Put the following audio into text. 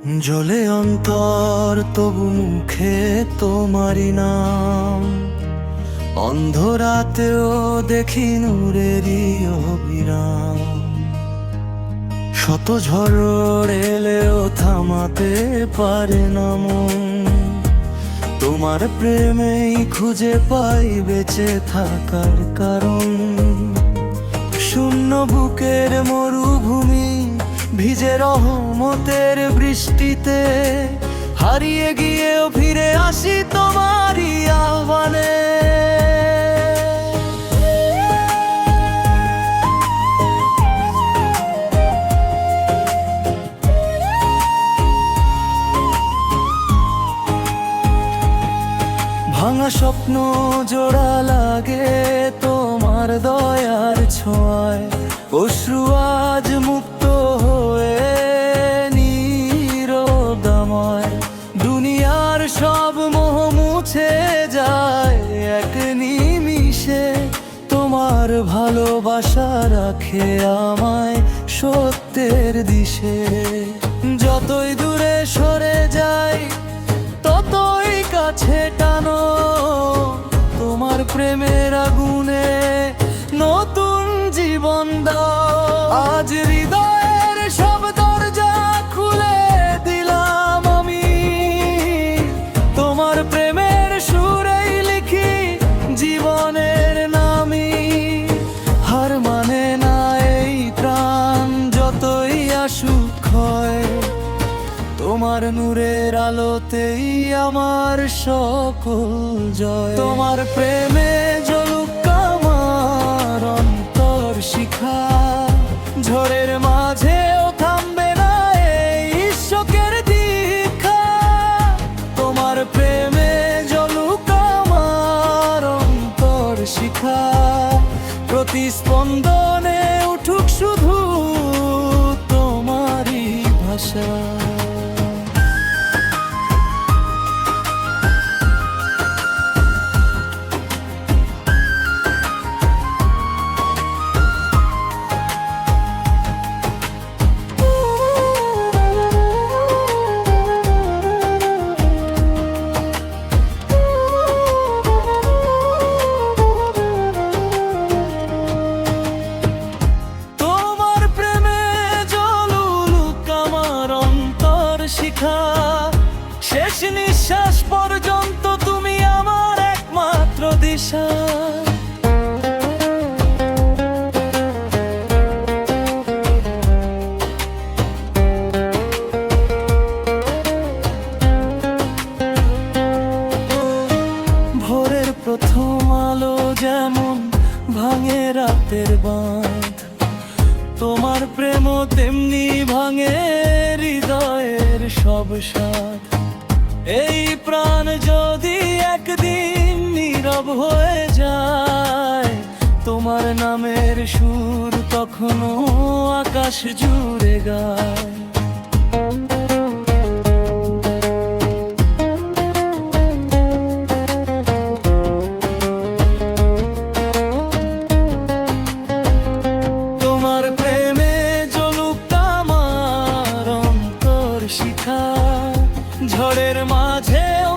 জলে অন্তর তবু মুখে তোমারি নাম, অন্ধরাতেও দেখি নূরেরই অবিরাম। শত ঝড় এলেও থামাতে পারে না মন, তোমার প্রেমেই খুঁজে পাই বেঁচে থাকার কারণ। শূন্য বুকের মরুভূমি ভিজে রহমতের বৃষ্টিতে, হারিয়ে গিয়েও ফিরে আসি তোমারই আহ্বানে। ভাঙা স্বপ্ন জোড়া লাগে তোমার দয়ার ছোঁয়ায়, অশ্রু আজ মুক্ত হয়ে নিরবদাময়। দুনিয়ার সব মোহ মুছে যায় এক নিমিষে, তোমার ভালোবাসা রাখে আমায় সত্যের দিশে। যতই দূরে সরে যাই ততই কাছে টানো, তোমার প্রেমের আগুনে নতুন জীবন দাও। আজ হৃদয়ের সব দরজা খুলে দিলাম আমি, তোমার প্রেমের সুরেই লিখি জীবনের নামি। হার মানে না এই প্রাণ যতই আসুক ক্ষয়, তোমার নূরের আলোতেই আমার সকল জয়। তোমার প্রেমে জ্বলুক আমার অন্তর শিখা, ঝড়ের মাঝেও থামবে না এই শোকের দীক্ষা। তোমার প্রেমে জ্বলুক আমার অন্তর শিখা, প্রতি স্পন্দনে উঠুক শুধু তোমারই ভাষা। শেষ নিঃশ্বাস পর্যন্ত তুমি আমার একমাত্র দিশা। ভোরের প্রথম আলো যেমন ভাঙে রাতের বাঁধ, তোমার প্রেম তেমনি ভাঙে হৃদয়ের সব সাথ। এই প্রাণ যদি একদিন নীরব হয়ে যায়, তোমার নামের সুর তখনো আকাশ জুড়ে গায়। তোমার প্রেমে জ্বলুক আমার অন্তর শিখা, ঝড়ের মাঝেও